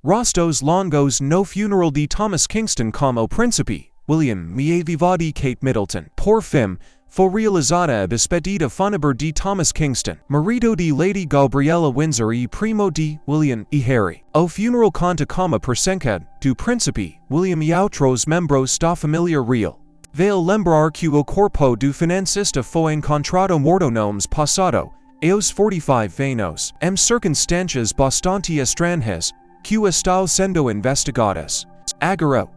ROSTOS LONGOS no funeral di Thomas Kingston como Principe, William mia viva di Kate Middleton. Por fim, fu realizzata despedida funebre di Thomas Kingston, marito di Lady Gabriella Windsor e primo di William e Harry. O funeral conta como percenca do Principe, William e outros membros da família real. Vale lembrar que o corpo do financista foi encontrado morto no mês passado, aos 45 anos, em circunstâncias bastante estranhas, que estão sendo investigadas. Agora,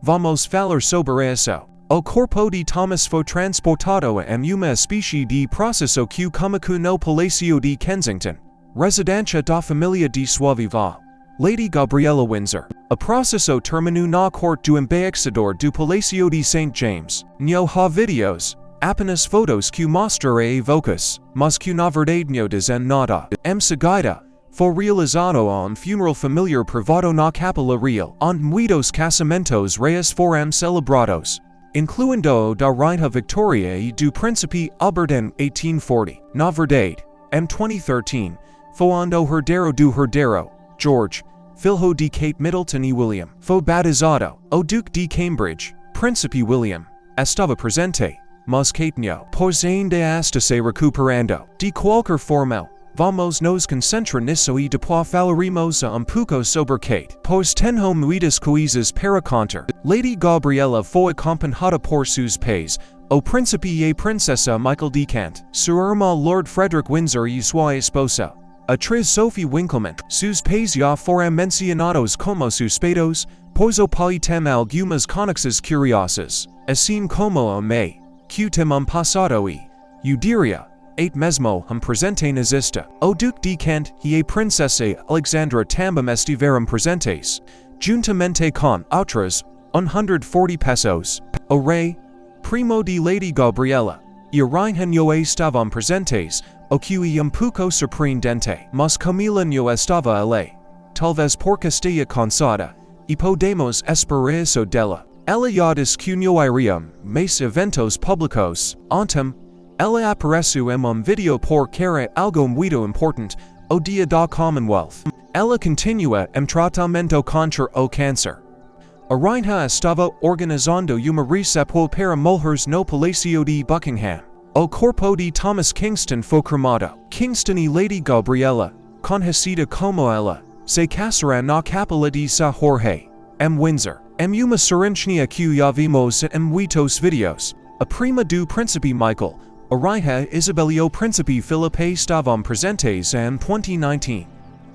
vamos falar sobre isso. O corpo de Thomas foi transportado em uma espécie de processo que começou no Palácio de Kensington, residência da família de sua viva, Lady Gabriella Windsor. O processo terminou na corte do embaixador do Palácio de St. James. Não há vídeos, apenas fotos que mostram a evocas, mas que na verdade não dizem nada. Em seguida, foi realizado funeral familiar privado na Capela Real, onde muitos casamentos reais foram celebrados, incluindo o da Rainha Victoria e do Príncipe Albert em 1840. Na verdade, em 2013, foi onde o herdeiro do herdeiro, George, filho de Kate Middleton e William, foi batizado. O Duque de Cambridge, Príncipe William, estava presente, mas Kate não, pois ainda está se recuperando. De qualquer forma, vamos nos concentrar nisso e depois falaremos pouco sobre Kate, pois tenho muitas coisas para contar. Lady Gabriella foi acompanhada por seus pais, o príncipe e a princesa Michael de Kent, seu irmão Lord Frederick Windsor e sua esposa, a atriz Sophie Winkleman. Seus pais já foram mencionados como suspeitos, pois o pai tem algumas conexões curiosas, assim como a mãe, que tem passado e, eu diria, mesmo presente nazista. O Duque de Kent e a princesa Alexandra também estiveram presentes, juntamente com outras 140 pessoas. O rei, primo de Lady Gabriella, e a rainha não estavam presentes, o que é pouco surpreendente, mas Camila não estava ali, talvez porque esteja cansada, e podemos esperar isso dela. Ela já disse que não iria mais eventos públicos. Então, ela apareceu em vídeo porque era algo muito importante, o dia da Commonwealth. Ela continua em tratamento contra o câncer. A rainha estava organizando uma recepção para mulheres no Palácio de Buckingham. O corpo de Thomas Kingston foi cremado. Kingston e Lady Gabriella, conhecida como ela, se casaram na Capela de São Jorge, em Windsor. Em uma cerimônia que já vimos em muitos vídeos, a prima do príncipe Michael, a rainha Isabel e o príncipe Felipe estavam presentes em 2019.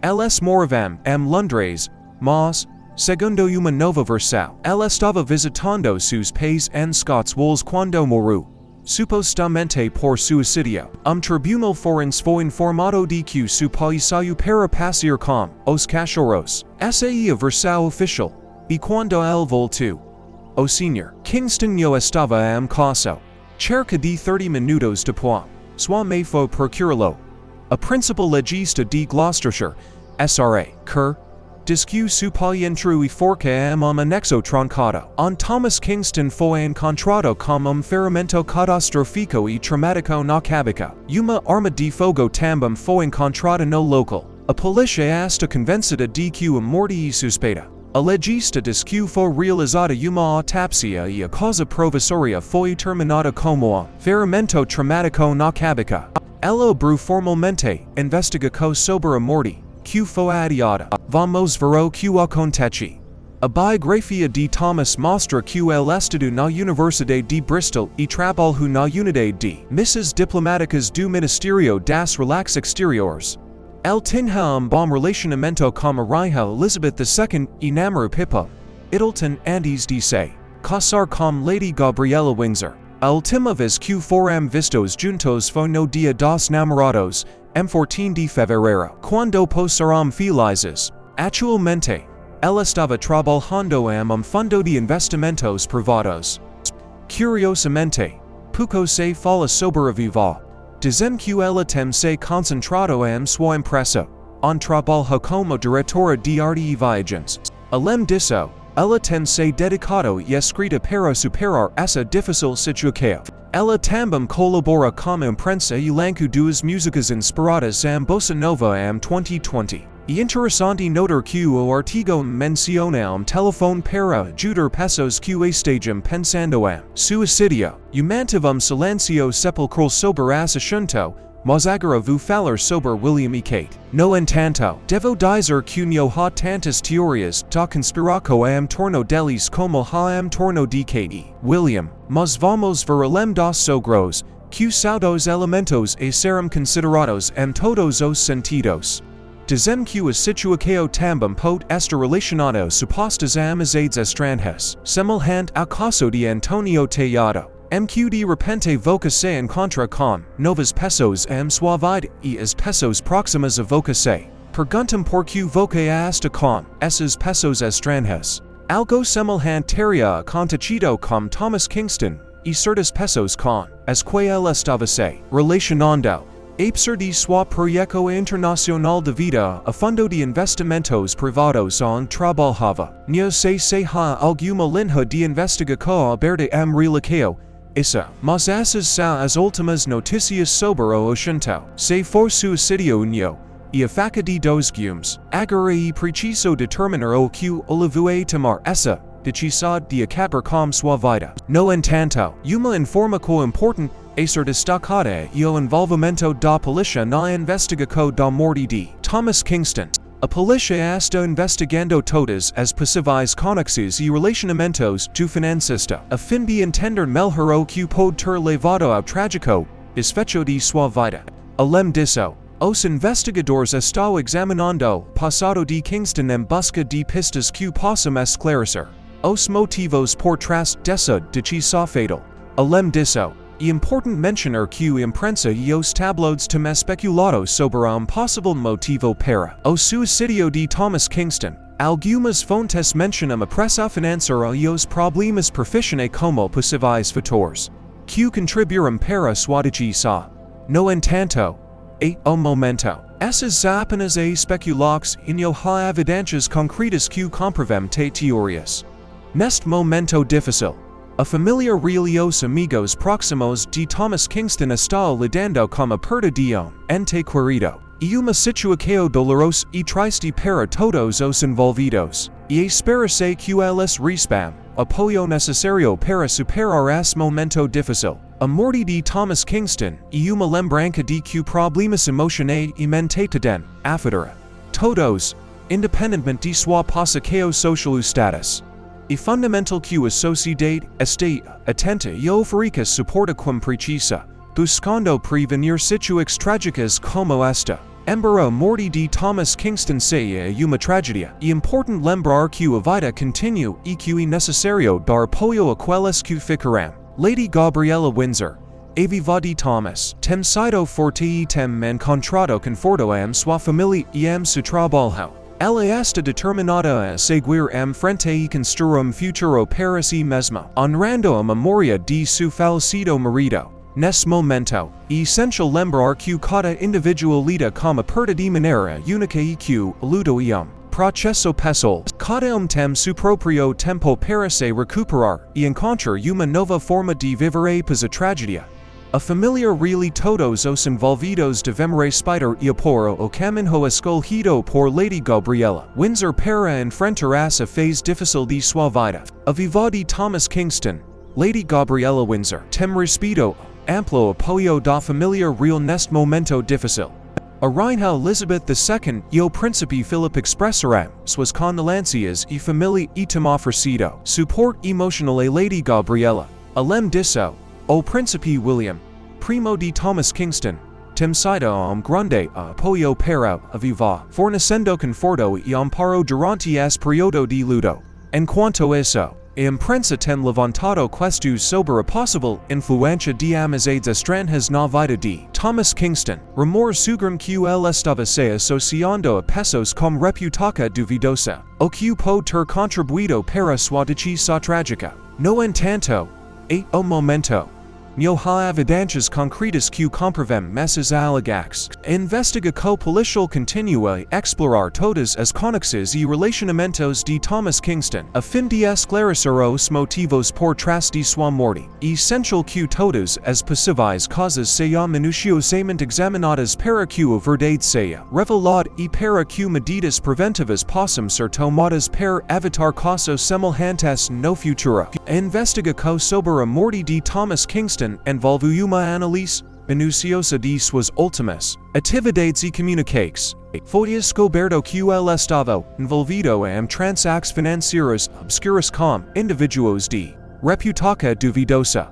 Eles moravam em Londres, mas, segundo uma nova versão, ela estava visitando seus pais em Scotswolds quando morreu, supostamente por suicídio. Tribunal forense foi informado de que seu pai saiu para passear com os cachorros. Essa é a versão oficial, e quando ele voltou, o Sr. Kingston não estava em casa. Cerca de 30 minutos depois, sua mãe foi procurá-lo. A principal legista de Gloucestershire, S.R.A. Kerr, diz que seu pai entrou e forca em anexo trancado. Thomas Kingston foi encontrado com ferimento catastrófico e traumático na cabeça. Uma arma de fogo também foi encontrada no local. A polícia está convencida de que a morte é suspeita. A legista diz que foi realizada uma autápsia e a causa provisória foi terminada como ferimento traumático na cabeça. Ela abriu formalmente investigação sobre a morte, que foi adiada. Vamos ver o que acontece. A biografia de Thomas mostra que ele estudou na Universidade de Bristol e trabalhou na unidade de missões diplomáticas do Ministério das Relações Exteriores. Ele tinha bom relacionamento com a rainha Elizabeth II e namorou Pippa, Middleton antes de se casar com Lady Gabriella Windsor. A última vez que foram vistos juntos foi no dia dos namorados, em 14 de fevereiro, quando passaram felizes. Atualmente, ela estava trabalhando em fundo de investimentos privados. Curiosamente, pouco se fala sobre a viúva. Dizem que ela tem se concentrado em sua empresa, trabalho como diretora de arte e viagens. Além disso, ela tem se dedicado e escrita para superar essa difícil situação. Ela também colabora com a imprensa e lançou duas músicas inspiradas em Bossa Nova em 2020. E interessanti notar que o artigo menciona telefone para ajudar pessoas que estejam pensando em suicidio. Mantivemos silêncio sepulcral sobre esse assunto, mas agora vou falar sobre William e Kate. No entanto, devo dizer que não há tantas teorias da conspiração em torno deles como há em torno de Kate e William, mas vamos ver além dos sogros, que são dos elementos a serem considerados em todos os sentidos. Dizem que a situação também pode estar relacionada supostas amizades estranhas, semelhante ao caso de Antonio Tejado. Que de repente você encontra com novas pessoas em sua vida e as pessoas próximas a você perguntam por que você está com essas pessoas estranhas. Algo semelhante teria acontecido com Thomas Kingston e certas pessoas com as que ele estava se relacionando. Apesar de sua projeto internacional de vida, a fundo de investimentos privados onde trabalhava, não sei se há alguma linha de investigação aberta em relação mas essas são as últimas notícias sobre o assunto. Se for suicídio não, e a faca de dois gumes, agora é preciso determinar o que ele tomar essa decisão de acabar com sua vida. No entanto, uma informação importante a ser destacada é o envolvimento da polícia na investigação da morte de Thomas Kingston. A polícia está investigando todas as possíveis conexões e relacionamentos do financista, a fim de entender melhor o que pode ter levado ao trágico desfecho de sua vida. Além disso, os investigadores estão examinando o passado de Kingston em busca de pistas que possam esclarecer os motivos por trás dessa decisão fatal. Além disso, é importante mencionar que a imprensa e os tabloides têm especulado sobre possível motivo para o suicídio de Thomas Kingston. Algumas fontes mencionam a pressa financeira e os problemas profissionais como possíveis fatores que contribuíram para sua decisão. No entanto, o momento, essas são apenas especulações e não há evidências concretas que comprovem teorias. Neste momento difícil, a família real e os amigos próximos de Thomas Kingston estão lidando com a perda de ente querido, e uma situação dolorosa e triste para todos os envolvidos, e espera-se que eles recebam apoio necessário para superar esse momento difícil. A morte de Thomas Kingston e uma lembrança de que problemas emocionais e mentais têm afetado todos, independentemente de sua posição social status. É fundamental que a sociedade esteja atenta e ofereça suporte como precisa, buscando prevenir situações trágicas como esta. Embora a morte de Thomas Kingston seja uma tragédia, é importante lembrar que a vida continua e que é necessário dar apoio àqueles que ficarão. Lady Gabriella Windsor, a viúva de Thomas, tem sido forte e tem encontrado conforto em sua família e em seu trabalho. Ela está determinada a seguir em frente e construir futuro para si mesma, honrando a memória de seu falecido marido. Nesse momento, é essencial lembrar que cada indivíduo lida com a perda de maneira única e que o luto é processo pessoal. Cada tem seu próprio tempo para se recuperar e encontrar uma nova forma de viver após a tragédia. A família real e todos os envolvidos devem respeitar e apoiar o caminho escolhido por Lady Gabriella Windsor para enfrentar essa fase difícil de sua vida. A viúva de Thomas Kingston, Lady Gabriella Windsor, tem recebido amplo apoio da família real neste momento difícil. A Rainha Elizabeth II e o Príncipe Philip expressarão suas condolências e família e tem oferecido suporte emocional a Lady Gabriella. Além disso, o Príncipe William, primo de Thomas Kingston, tem sido grande apoio para a viúva, fornecendo conforto e amparo durante esse período de luto. Enquanto isso, a imprensa tem levantado questões sobre a possível influência de amizades estranhas na vida de Thomas Kingston. Rumores sugerem que ele estava se associando a pessoas com reputação duvidosa, o que pode ter contribuído para sua decisão trágica. No entanto, o momento, Nio ha evidentias concretas que comprovem messes alegax. Investiga co policial continua explorar todas as conexas e relacionamentos de Thomas Kingston, a fim de esclarecer os motivos por trás de sua morte. Essential que todas as possíveis causas sejam minuciosamente examinadas para que a verdade seja revelada e para que medidas preventivas possam ser tomadas para evitar casos semelhantes no futuro. Investiga co sobre a morte de Thomas Kingston envolve uma análise minuciosa de suas últimas atividades e comunicações. Foi descoberto que ele estava envolvido em transações financeiras obscuras com indivíduos de reputação duvidosa.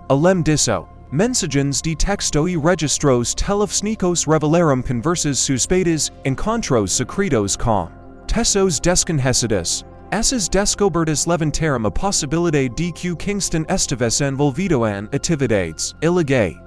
Além disso, mensagens de texto e registros telefónicos revelaram conversas suspeitas, encontros secretos com pessoas desconhecidas. Essas descobertas levantaram a possibilidade de que Kingston estivesse envolvido em atividades ilegais,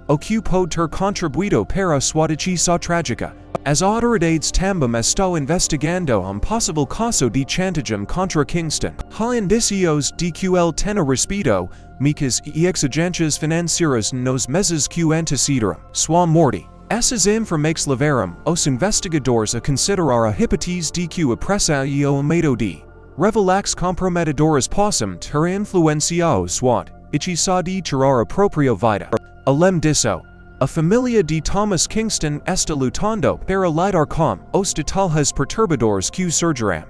o que pode ter contribuído para a sua notícia trágica. As autoridades também estão investigando possível caso de chantage contra Kingston. Há indícios de que ele tenha recebido micas e exigências financeiras nos meses que antecederam sua morte. Essas informações levaram os investigadores a considerar a hipótese de que a pressa e o medo de revelações comprometedoras possam ter influenciado sua decisão de tirar a própria vida. Além disso, a família de Thomas Kingston está lutando para lidar com os detalhes perturbadores que surgiram.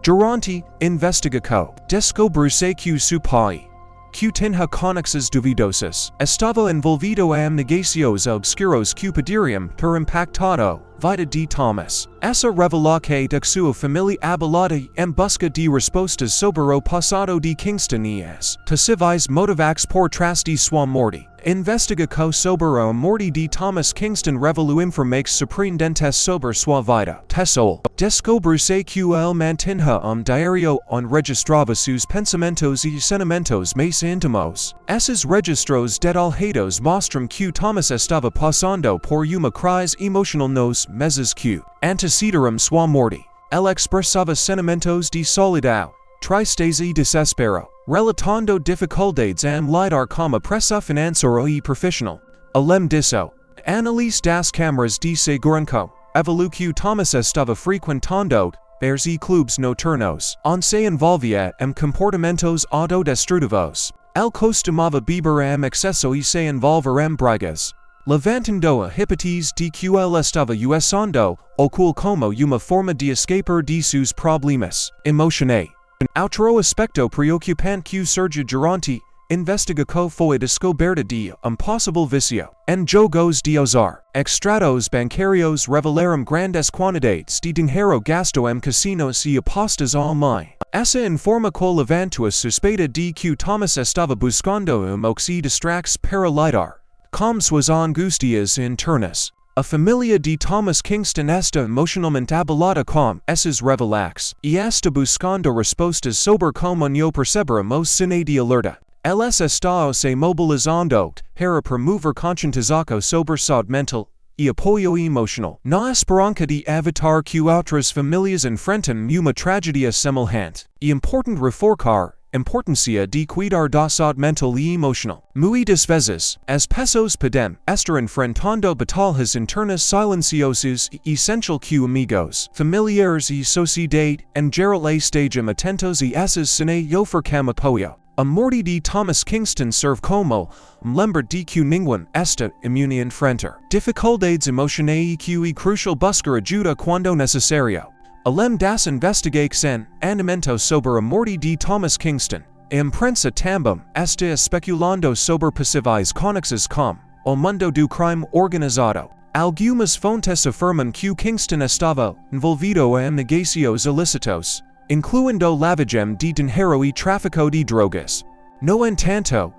Durante investigação, descobriu-se que seu pai, que tinha conexões duvidosas, estava envolvido em negócios obscuros que poderiam ter impactado a vida de Thomas. Essa revelou que de sua família abalada em busca de respostas sobre o passado de Kingston e as possíveis motivações por trás de sua morte. Investigou sobre a morte de Thomas Kingston revelou informações surpreendentes sobre sua vida. Tesol, descobriu-se que ele mantinha diário onde registrava seus pensamentos e sentimentos mais íntimos. Esses registros detalhados mostram que Thomas estava passando por uma crise emocional nos meses que antecederam sua morte. Ele expressava sentimentos de solidão, tristeza e desespero, relatando dificuldades em lidar com a pressa financeira e profissional. Além disso, análise das câmaras de segurança revelou que Thomas estava frequentando bares e clubes noturnos, onde se envolvia em comportamentos autodestrutivos. Ele costumava beber em excesso e se envolver em brigas, levantando a hipótese de que ele estava usando álcool como uma forma de escapar de seus problemas emocionais. Outro aspecto preocupante que surgiu durante investigação foi a descoberta de possível vício em jogos de azar. Extratos bancários revelaram grandes quantidades de dinheiro gasto em casinos e apostas online. Essa informação levantou a suspeita de que Thomas estava buscando oxi distrax para lidar com suas angústias internas. A família de Thomas Kingston está emocionalmente abalada com essas revelações e está buscando respostas sobre como não perceberemos sinais de alerta. Eles estão se mobilizando para promover conscientização sobre saúde mental e apoio emocional, na esperança de evitar que outras famílias enfrentem uma tragédia semelhante. É importante reforçar importância de cuidar da saúde mental e emocional. Muitas vezes, as pessoas podem estar enfrentando batalhas internas silenciosas e essential que amigos, familiares e sociedade em geral estejam atentos a essas sinais e oferecam apoio. A morte de Thomas Kingston serve como lembra de que ninguém está imune a enfrentar dificuldades emocionais e que é crucial buscar ajuda quando necessário. Além das investigações andamento sobre a morte de Thomas Kingston, a imprensa também está especulando sobre possíveis conexões com o mundo do crime organizado. Algumas fontes afirmam que Kingston estava envolvido em negócios ilícitos, incluindo lavagem de dinheiro e tráfico de drogas. No entanto,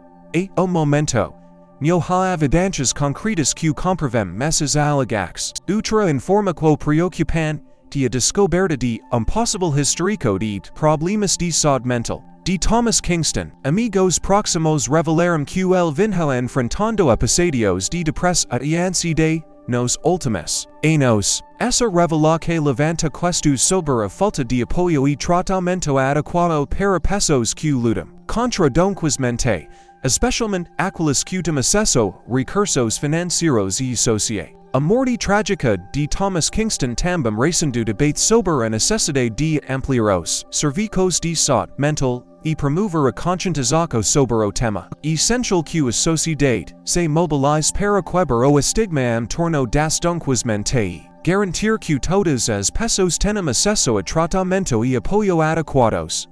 o momento, não há evidências concretas que comprovem essas alegações. Outra informação preocupante de a descoberta de possível histórico de problemas de saúde mental de Thomas Kingston. Amigos próximos revelaram que ele vinha enfrentando episódios de depressão e ansiedade nos últimos anos. Essa revelou que levanta questões sobre a falta de apoio e tratamento adequado para pessoas que lutam contra doenças mentais, especialmente aqueles cutum acesso recursos financeiros e sociais. A morte trágica de Thomas Kingston também recém debate sobre a necessidade de ampliar os serviços de saúde mental e promover a conscientização sobre o tema. Essential que a sociedade se mobilize para quebrar o estigma em torno das doenças mentais. Garantir que todas as pessoas tenham acesso a tratamento e apoio adequados.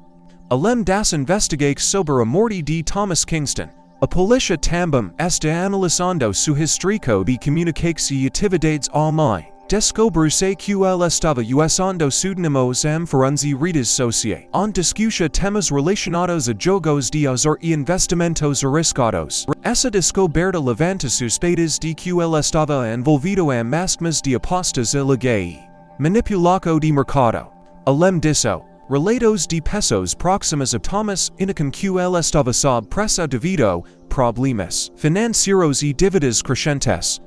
Além das investigações sobre a morte de Thomas Kingston, a polícia também está analisando seu histórico de comunicações e atividades online. Descobriu-se que ele estava usando pseudónimos em foros e redes sociais, onde discutia temas relacionados a jogos de azar e investimentos arriscados. Essa descoberta levanta suspeitas de que ele estava envolvido em esquemas de apostas ilegais, manipulação de mercado. Além disso, relatos de pessoas próximas a Thomas indicam que ele estava sob pressa devido a problemas financeiros e dívidas crescentes.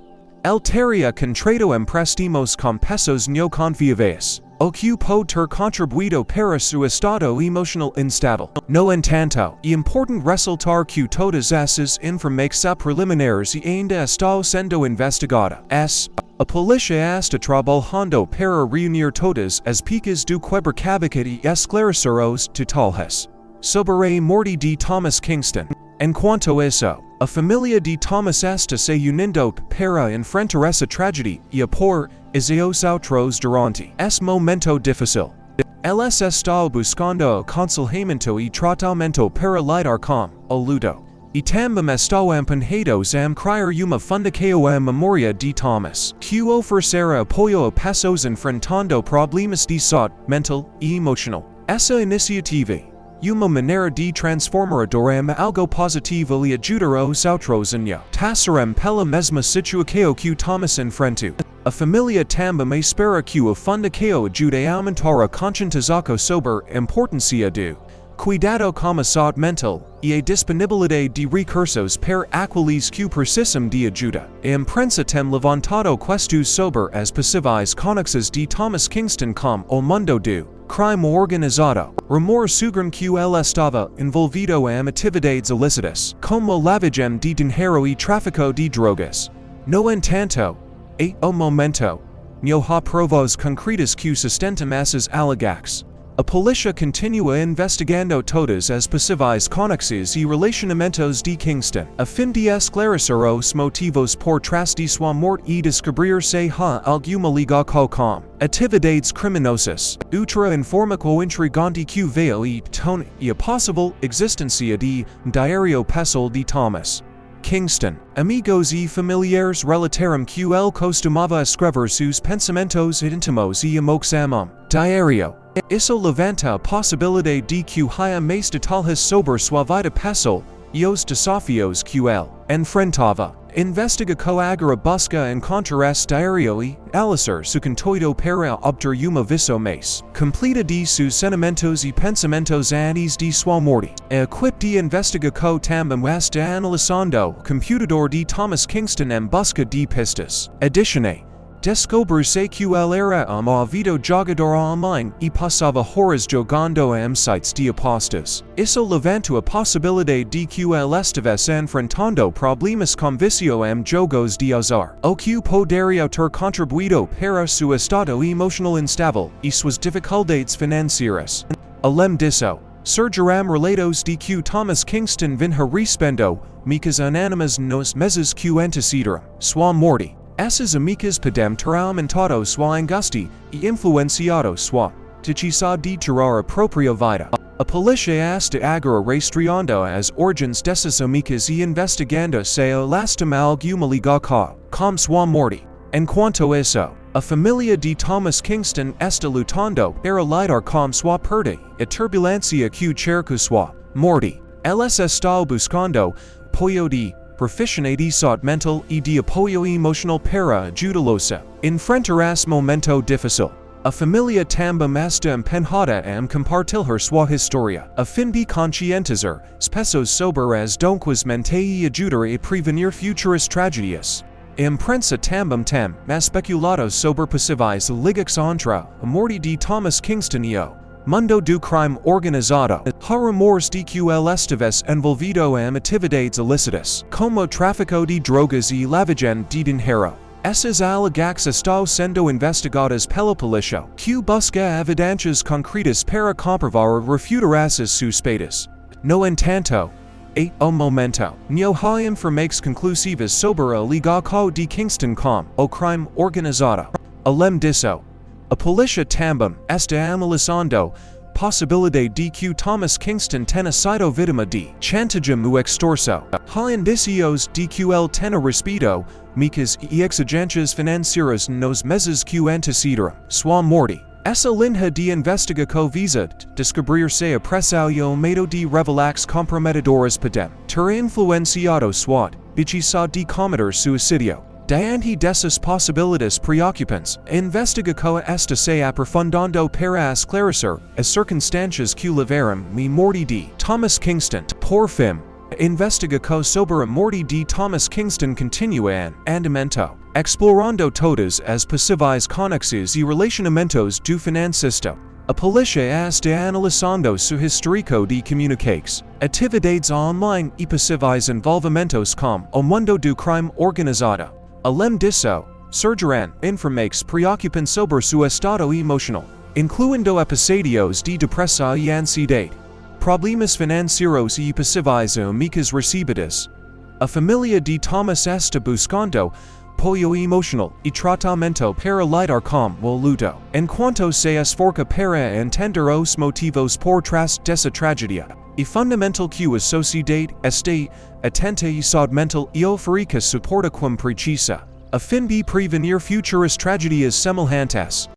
Ele teria contraído empréstimos com pessoas não confiáveis, o que pode ter contribuído para seu estado emocional instável. No entanto, é importante ressaltar que todas essas informações preliminares ainda estão sendo investigadas. A polícia está trabalhando para reunir todas as pistas do quebra-cabeça e esclarecer os detalhes sobre a morte de Thomas Kingston. Enquanto isso, a família de Thomas está se unindo para enfrentar essa tragédia e apoiar os outros durante esse momento difícil. Eles estão buscando aconselhamento e tratamento para lidar com o luto, e também estão empenhados em criar uma fundação em memória de Thomas, que oferecerá apoio a pessoas enfrentando problemas de saúde mental e emocional. Essa iniciativa uma maneira de transformador em algo positivo e ajudar os outros a não passarem pela mesma situação que Thomas enfrentou. A família também espera que a fundação ajude a aumentar a conscientização sobre a importância do cuidado com a saúde mental e a disponibilidade de recursos para aqueles que precisam de ajuda. A imprensa tem levantado questões sobre as possíveis conexões de Thomas Kingston com o mundo do crime organizado. Rumores sugerem que ele estava envolvido em atividades ilícitas, como lavagem de dinheiro e tráfico de drogas. No entanto, ao momento, não há provas concretas que sustentam essas alegações. A polícia continua investigando todas as possíveis conexões e relacionamentos de Kingston, a fim de esclarecer os motivos por trás de sua morte e descobrir se há alguma ligação com atividades criminosas. Outra informação intrigante que veio e a possível existência de diário pessoal de Thomas Kingston. Amigos e familiares relataram que ele costumava escrever seus pensamentos íntimos e emoções em diário. Isso levanta a possibilidade de que há mais detalhes sobre sua vida pessoal e os desafios que ele enfrentava. Investigação agora busca encontrar esse diário e analisar seu conteúdo para obter uma visão mais completa de seus sentimentos e pensamentos antes de sua morte. A equipe de investigação também está analisando o computador de Thomas Kingston em busca de pistas. Adicione, descobriu-se que ele era ávido jogador online e passava horas jogando em sites de apostas. Isso levanta a possibilidade de que ele estivesse enfrentando problemas com vício em jogos de azar, o que poderia ter contribuído para seu estado emocional instável e suas dificuldades financeiras. Além disso, surgiram relatos de que Thomas Kingston vinha recebendo micas anônimas nos meses que antecederam sua morte. Essas amicas podem ter aumentado sua angústia e influenciado sua decisão de tirar a própria vida. A polícia está agora rastreando as origens dessas amicas e investigando se elas têm alguma ligação com sua morte. Enquanto isso, a família de Thomas Kingston está lutando para lidar com sua perda e turbulência que cerca sua morte. Eles estão buscando apoio de profissionais de saúde mental e de apoio emocional para ajudá-los a enfrentar esse momento difícil. A família também está empenhada em compartilhar sua história, a fim de conscientizar as pessoas sobre as doenças mentais e ajudar a prevenir futuras tragédias. A imprensa também tem especulado sobre possíveis ligações entre a morte de Thomas Kingston e o Mundo do crime organizado, rumores de que el estives envolvido em atividades ilícitas, como tráfico de drogas e lavagem de dinheiro. Essas alegações estão sendo investigadas pela polícia, que busca evidências concretas para comprovar ou refutar essas suspeitas. No entanto, o momento, não há informações conclusivas sobre a ligação de Kingston com o crime organizado. Além disso, a polícia também está analisando possibilidade de que Thomas Kingston tenha sido vítima de chantage ou extorsão. Há indícios de que ele tenha recebido micas e exigências financeiras nos meses que antecederam sua morte. Essa linha de investigação visa descobrir se a pressão e o medo de revelações comprometedoras podem ter influenciado sua decisão de cometer suicídio. Diante dessas possibilidades preocupantes, a investigação está se aprofundando para esclarecer as circunstâncias que levaram à morte de Thomas Kingston. Por fim, a investigação sobre a morte de Thomas Kingston continua em andamento, explorando todas as possíveis conexões e relacionamentos do financista. A polícia está analisando seu histórico de comunicações, atividades online e possíveis envolvimentos com o mundo do crime organizado. Além disso, surgirão informações preocupantes sobre seu estado emocional, incluindo episódios de depressão e ansiedade, problemas financeiros e possíveis micas recebidas. A família de Thomas está buscando apoio emocional e tratamento para lidar com o luto, enquanto se esforça para entender os motivos por trás dessa tragédia. É fundamental que a sociedade esteja atenta e saúde mental e ofereça suporte como precisa, a fim de prevenir futuras tragédias semelhantes.